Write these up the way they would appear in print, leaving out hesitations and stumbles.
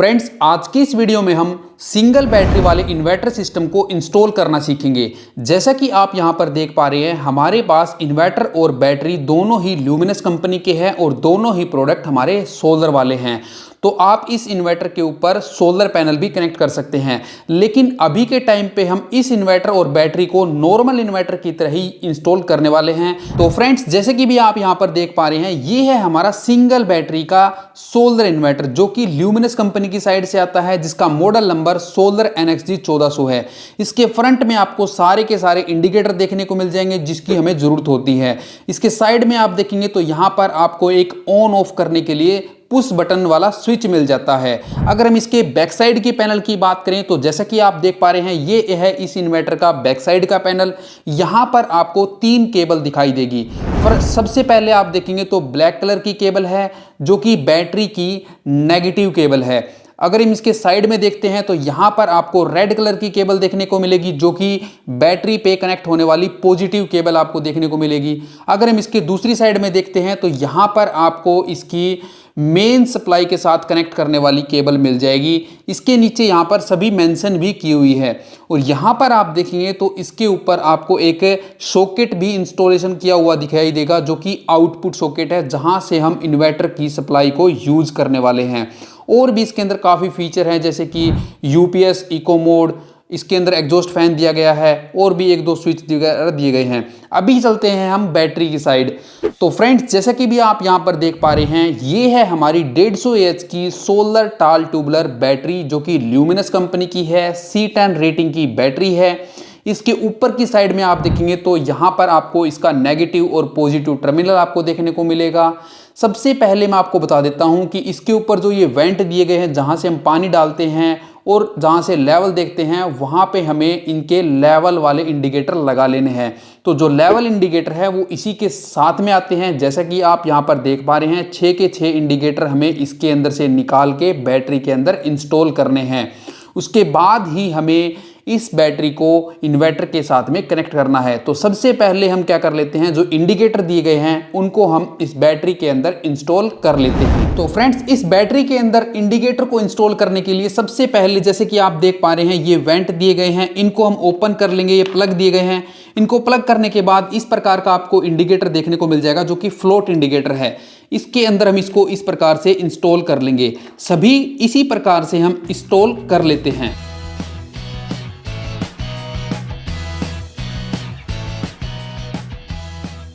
Friends, आज की इस वीडियो में हम सिंगल बैटरी वाले इन्वर्टर सिस्टम को इंस्टॉल करना सीखेंगे। जैसा कि आप यहां पर देख पा रहे हैं, हमारे पास इन्वर्टर और बैटरी दोनों ही ल्यूमिनस कंपनी के हैं और दोनों ही प्रोडक्ट हमारे सोलर वाले हैं। तो आप इस इन्वर्टर के ऊपर सोलर पैनल भी कनेक्ट कर सकते हैं, लेकिन अभी के टाइम पे हम इस इन्वर्टर और बैटरी को नॉर्मल इन्वर्टर की तरह ही इंस्टॉल करने वाले हैं। तो फ्रेंड्स, जैसे कि भी आप यहां पर देख पा रहे हैं, ये है हमारा सिंगल बैटरी का सोलर इन्वर्टर जो कि ल्यूमिनस कंपनी की साइड से आता है, जिसका मॉडल नंबर सोलर NXG 1400 है। इसके फ्रंट में आपको सारे के सारे इंडिकेटर देखने को मिल जाएंगे जिसकी हमें जरूरत होती है। इसके साइड में आप देखेंगे तो यहां पर आपको एक ऑन ऑफ करने के लिए पुश बटन वाला स्विच मिल जाता है। अगर हम इसके बैक साइड के पैनल की बात करें तो जैसा कि आप देख पा रहे हैं, ये है इस इन्वर्टर का बैक साइड का पैनल। यहां पर आपको 3 केबल दिखाई देगी। पर सबसे पहले आप देखेंगे तो ब्लैक कलर की केबल है जो कि बैटरी की नेगेटिव केबल है। अगर हम इसके साइड में देखते हैं तो यहां पर आपको रेड कलर की केबल देखने को मिलेगी जो कि बैटरी पे कनेक्ट होने वाली पॉजिटिव केबल आपको देखने को मिलेगी। अगर हम इसके दूसरी साइड में देखते हैं तो यहां पर आपको इसकी मेन सप्लाई के साथ कनेक्ट करने वाली केबल मिल जाएगी। इसके नीचे यहां पर सभी मेंशन भी की हुई है और यहां पर आप देखेंगे तो इसके ऊपर आपको एक सॉकेट भी इंस्टॉलेशन किया हुआ दिखाई देगा जो कि आउटपुट सॉकेट है, जहां से हम इन्वर्टर की सप्लाई को यूज करने वाले हैं। और भी इसके अंदर काफ़ी फीचर हैं जैसे कि UPS, इको मोड, इसके अंदर एग्जॉस्ट फैन दिया गया है और भी 1-2 स्विच दिए गए हैं। अभी चलते हैं हम बैटरी की साइड। तो फ्रेंड्स, जैसा कि भी आप यहां पर देख पा रहे हैं, ये है हमारी 150 AH की सोलर टाल ट्यूबुलर बैटरी जो कि ल्यूमिनस कंपनी की है। C10 रेटिंग की बैटरी है। इसके ऊपर की साइड में आप देखेंगे तो यहां पर आपको इसका नेगेटिव और पॉजिटिव टर्मिनल आपको देखने को मिलेगा। सबसे पहले मैं आपको बता देता हूं कि इसके ऊपर जो ये वेंट दिए गए हैं जहां से हम पानी डालते हैं और जहां से लेवल देखते हैं, वहां पे हमें इनके लेवल वाले इंडिकेटर लगा लेने हैं। तो जो लेवल इंडिकेटर है वो इसी के साथ में आते हैं। जैसा कि आप यहां पर देख पा रहे हैं, 6 के 6 इंडिकेटर हमें इसके अंदर से निकाल के बैटरी के अंदर इंस्टॉल करने हैं। उसके बाद ही हमें इस बैटरी को इन्वर्टर के साथ में कनेक्ट करना है। तो सबसे पहले हम क्या कर लेते हैं, जो इंडिकेटर दिए गए हैं उनको हम इस बैटरी के अंदर इंस्टॉल कर लेते हैं। तो फ्रेंड्स, इस बैटरी के अंदर इंडिकेटर को इंस्टॉल करने के लिए सबसे पहले जैसे कि आप देख पा रहे हैं, ये वेंट दिए गए हैं, इनको हम ओपन कर लेंगे। ये प्लग दिए गए हैं। इनको प्लग करने के बाद इस प्रकार का आपको इंडिकेटर देखने को मिल जाएगा जो कि फ्लोट इंडिकेटर है। इसके अंदर हम इसको इस प्रकार से इंस्टॉल कर लेंगे। सभी इसी प्रकार से हम इंस्टॉल कर लेते हैं।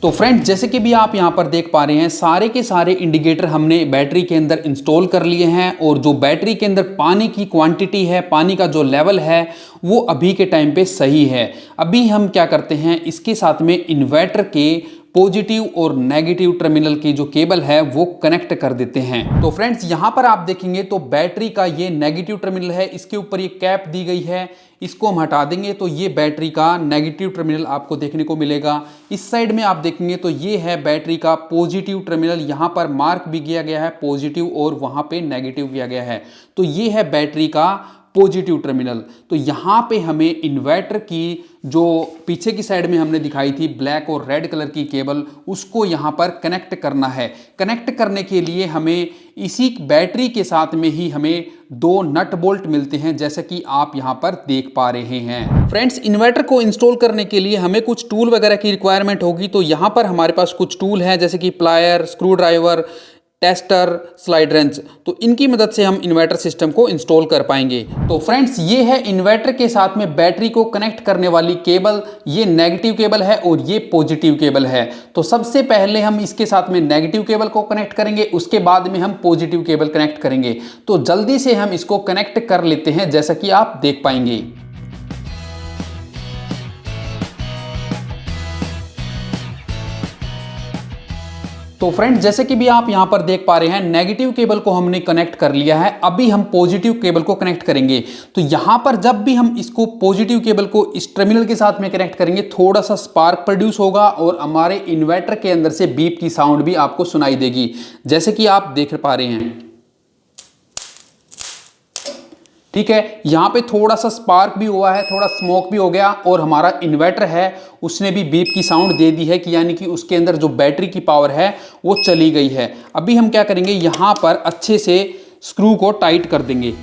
तो फ्रेंड्स, जैसे कि भी आप यहां पर देख पा रहे हैं, सारे के सारे इंडिकेटर हमने बैटरी के अंदर इंस्टॉल कर लिए हैं और जो बैटरी के अंदर पानी की क्वांटिटी है, पानी का जो लेवल है, वो अभी के टाइम पे सही है। अभी हम क्या करते हैं, इसके साथ में इन्वर्टर के पॉजिटिव और नेगेटिव टर्मिनल की जो केबल है वो कनेक्ट कर देते हैं। तो फ्रेंड्स, यहां पर आप देखेंगे तो बैटरी का ये नेगेटिव टर्मिनल है, इसके ऊपर ये कैप दी गई है। इसको हम हटा देंगे तो ये बैटरी का नेगेटिव टर्मिनल आपको देखने को मिलेगा। इस साइड में आप देखेंगे तो ये है बैटरी का पॉजिटिव टर्मिनल। यहां पर मार्क भी किया गया है पॉजिटिव और वहां पे नेगेटिव किया गया है। तो ये है बैटरी का पॉजिटिव टर्मिनल। तो यहां पे हमें इन्वर्टर की जो पीछे की साइड में हमने दिखाई थी ब्लैक और रेड कलर की केबल, उसको यहां पर कनेक्ट करना है। कनेक्ट करने के लिए हमें इसी बैटरी के साथ में ही हमें 2 नट बोल्ट मिलते हैं, जैसा कि आप यहां पर देख पा रहे हैं। फ्रेंड्स, इन्वर्टर को इंस्टॉल करने के लिए हमें कुछ टूल वगैरह की रिक्वायरमेंट होगी। तो यहां पर हमारे पास कुछ टूल है जैसे कि plier, screwdriver, tester, slide wrench. तो इनकी मदद से हम इन्वर्टर सिस्टम को इंस्टॉल कर पाएंगे। तो फ्रेंड्स, ये है इन्वर्टर के साथ में बैटरी को कनेक्ट करने वाली केबल। ये नेगेटिव केबल है और ये पॉजिटिव केबल है। तो सबसे पहले हम इसके साथ में नेगेटिव केबल को कनेक्ट करेंगे, उसके बाद में हम पॉजिटिव केबल कनेक्ट करेंगे। तो जल्दी से हम इसको कनेक्ट कर लेते हैं, जैसा कि आप देख पाएंगे। तो फ्रेंड्स, जैसे कि भी आप यहां पर देख पा रहे हैं, नेगेटिव केबल को हमने कनेक्ट कर लिया है। अभी हम पॉजिटिव केबल को कनेक्ट करेंगे। तो यहां पर जब भी हम इसको पॉजिटिव केबल को इस टर्मिनल के साथ में कनेक्ट करेंगे, थोड़ा सा स्पार्क प्रोड्यूस होगा और हमारे इन्वर्टर के अंदर से बीप की साउंड भी आपको सुनाई देगी, जैसे कि आप देख पा रहे हैं। ठीक है, यहां पे थोड़ा सा स्पार्क भी हुआ है, थोड़ा स्मोक भी हो गया और हमारा इन्वर्टर है उसने भी बीप की साउंड दे दी है कि यानी कि उसके अंदर जो बैटरी की पावर है वो चली गई है। अभी हम क्या करेंगे, यहां पर अच्छे से स्क्रू को टाइट कर देंगे।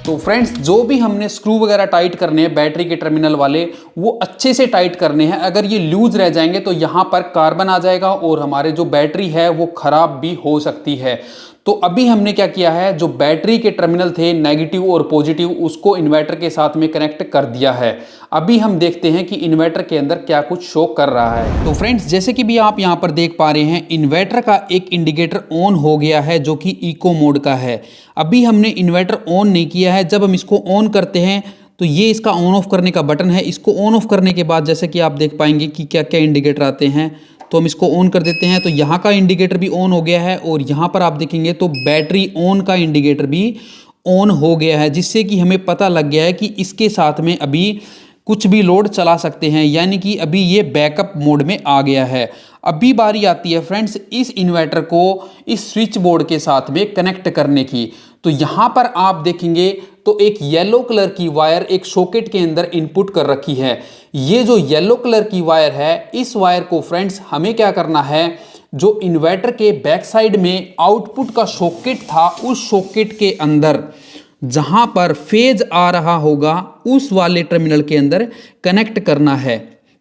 तो फ्रेंड्स, जो भी हमने स्क्रू वगैरह टाइट करने हैं बैटरी के टर्मिनल वाले, वो अच्छे से टाइट करने हैं। अगर ये लूज रह जाएंगे तो यहाँ पर कार्बन आ जाएगा और हमारे जो बैटरी है वो खराब भी हो सकती है। तो अभी हमने क्या किया है, जो बैटरी के टर्मिनल थे नेगेटिव और पॉजिटिव, उसको इन्वर्टर के साथ में कनेक्ट कर दिया है। अभी हम देखते हैं कि इन्वर्टर के अंदर क्या कुछ शो कर रहा है। तो फ्रेंड्स, जैसे कि भी आप यहाँ पर देख पा रहे हैं, इन्वर्टर का एक इंडिकेटर ऑन हो गया है जो कि इको मोड का है। अभी हमने इन्वर्टर ऑन नहीं किया है। जब हम इसको ऑन करते हैं तो ये इसका ऑन ऑफ करने का बटन है। इसको ऑन ऑफ करने के बाद जैसे कि आप देख पाएंगे कि क्या क्या इंडिकेटर आते हैं। तो हम इसको ऑन कर देते हैं तो यहाँ का इंडिकेटर भी ऑन हो गया है और यहाँ पर आप देखेंगे तो बैटरी ऑन का इंडिकेटर भी ऑन हो गया है, जिससे कि हमें पता लग गया है कि इसके साथ में अभी कुछ भी लोड चला सकते हैं, यानी कि अभी ये बैकअप मोड में आ गया है। अभी बारी आती है फ्रेंड्स इस इन्वर्टर को इस स्विच बोर्ड के साथ में कनेक्ट करने की। तो यहाँ पर आप देखेंगे तो एक येलो कलर की वायर एक सॉकेट के अंदर इनपुट कर रखी है। ये जो येलो कलर की वायर है, इस वायर को फ्रेंड्स हमें क्या करना है, जो इन्वर्टर के बैक साइड में आउटपुट का सॉकेट था, उस सॉकेट के अंदर जहां पर फेज आ रहा होगा उस वाले टर्मिनल के अंदर कनेक्ट करना है।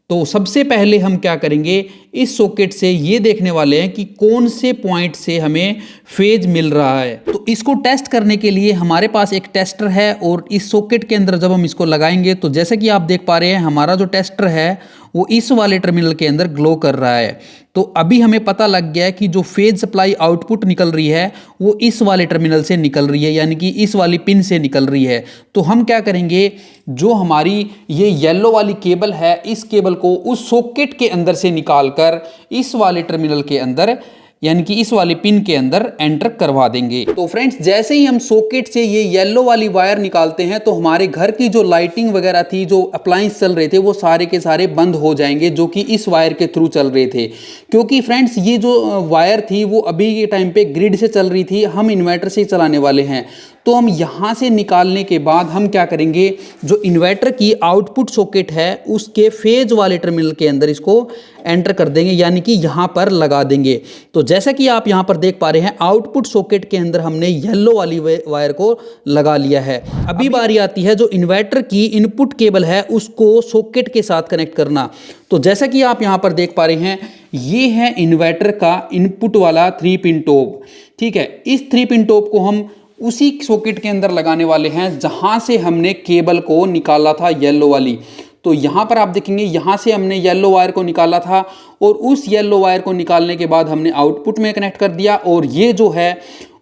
तो सबसे पहले हम क्या करेंगे, इस सॉकेट से ये देखने वाले हैं कि कौन से पॉइंट से हमें फेज मिल रहा है। तो इसको टेस्ट करने के लिए हमारे पास एक टेस्टर है और इस सॉकेट के अंदर जब हम इसको लगाएंगे तो जैसे कि आप देख पा रहे हैं हमारा जो टेस्टर है वो इस वाले टर्मिनल के अंदर ग्लो कर रहा है। तो अभी हमें पता लग गया है कि जो फेज सप्लाई आउटपुट निकल रही है वो इस वाले टर्मिनल से निकल रही है, यानी कि इस वाली पिन से निकल रही है। तो हम क्या करेंगे, जो हमारी ये येलो वाली केबल है, इस केबल को उस सॉकेट के अंदर से निकालकर इस वाले टर्मिनल के अंदर, यानी कि इस वाले पिन के अंदर एंटर करवा देंगे। तो फ्रेंड्स, जैसे ही हम सॉकेट से ये येलो वाली वायर निकालते हैं तो हमारे घर की जो लाइटिंग वगैरह थी, जो अप्लायंस चल रहे थे, वो सारे के सारे बंद हो जाएंगे, जो कि इस वायर के थ्रू चल रहे थे। क्योंकि फ्रेंड्स, ये जो वायर थी वो अभी के टाइम पे ग्रिड से चल रही थी, हम इन्वर्टर से ही चलाने वाले हैं। तो हम यहाँ से निकालने के बाद हम क्या करेंगे, जो इन्वर्टर की आउटपुट सॉकेट है उसके फेज वाले टर्मिनल के अंदर इसको एंटर कर देंगे, यानी कि यहाँ पर लगा देंगे। तो जैसा कि आप यहाँ पर देख पा रहे हैं, आउटपुट सॉकेट के अंदर हमने येलो वाली वायर को लगा लिया है। अभी बारी आती है जो इन्वर्टर की इनपुट केबल है उसको सॉकेट के साथ कनेक्ट करना। तो जैसा कि आप यहाँ पर देख पा रहे हैं, ये है इन्वर्टर का इनपुट वाला 3 पिन टॉप। ठीक है, इस 3 पिन टॉप को हम उसी सॉकेट के अंदर लगाने वाले हैं जहां से हमने केबल को निकाला था येलो वाली। तो यहाँ पर आप देखेंगे, यहाँ से हमने येलो वायर को निकाला था और उस येलो वायर को निकालने के बाद हमने आउटपुट में कनेक्ट कर दिया, और ये जो है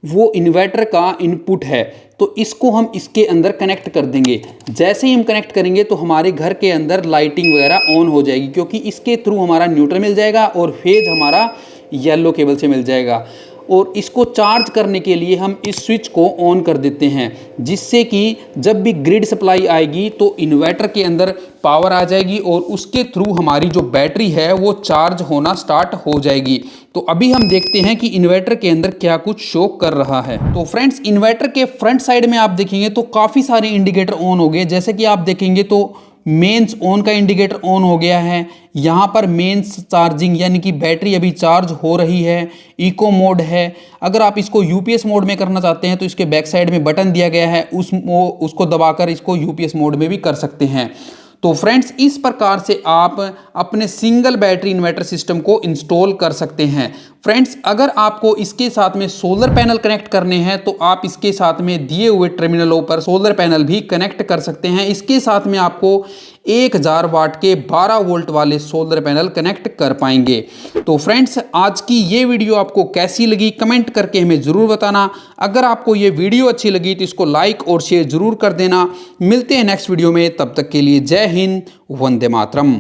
वो इन्वर्टर का इनपुट है। तो इसको हम इसके अंदर कनेक्ट कर देंगे। जैसे ही हम कनेक्ट करेंगे तो हमारे घर के अंदर लाइटिंग वगैरह ऑन हो जाएगी, क्योंकि इसके थ्रू हमारा न्यूट्रल मिल जाएगा और फेज हमारा येलो केबल से मिल जाएगा। और इसको चार्ज करने के लिए हम इस स्विच को ऑन कर देते हैं, जिससे कि जब भी ग्रिड सप्लाई आएगी तो इन्वर्टर के अंदर पावर आ जाएगी और उसके थ्रू हमारी जो बैटरी है वो चार्ज होना स्टार्ट हो जाएगी। तो अभी हम देखते हैं कि इन्वर्टर के अंदर क्या कुछ शो कर रहा है। तो फ्रेंड्स, इन्वर्टर के फ्रंट साइड में आप देखेंगे तो काफ़ी सारे इंडिकेटर ऑन हो गए। जैसे कि आप देखेंगे तो मेंस ऑन का इंडिकेटर ऑन हो गया है। यहाँ पर मेंस चार्जिंग, यानी कि बैटरी अभी चार्ज हो रही है। इको मोड है। अगर आप इसको यूपीएस मोड में करना चाहते हैं तो इसके बैक साइड में बटन दिया गया है, उसको दबाकर इसको यूपीएस मोड में भी कर सकते हैं। तो फ्रेंड्स, इस प्रकार से आप अपने सिंगल बैटरी इन्वर्टर सिस्टम को इंस्टॉल कर सकते हैं। फ्रेंड्स, अगर आपको इसके साथ में सोलर पैनल कनेक्ट करने हैं तो आप इसके साथ में दिए हुए टर्मिनलों पर सोलर पैनल भी कनेक्ट कर सकते हैं। इसके साथ में आपको 1000 वाट के 12 वोल्ट वाले सोलर पैनल कनेक्ट कर पाएंगे। तो फ्रेंड्स, आज की ये वीडियो आपको कैसी लगी कमेंट करके हमें ज़रूर बताना। अगर आपको ये वीडियो अच्छी लगी तो इसको लाइक और शेयर ज़रूर कर देना। मिलते हैं नेक्स्ट वीडियो में, तब तक के लिए जय हिंद, वंदे मातरम।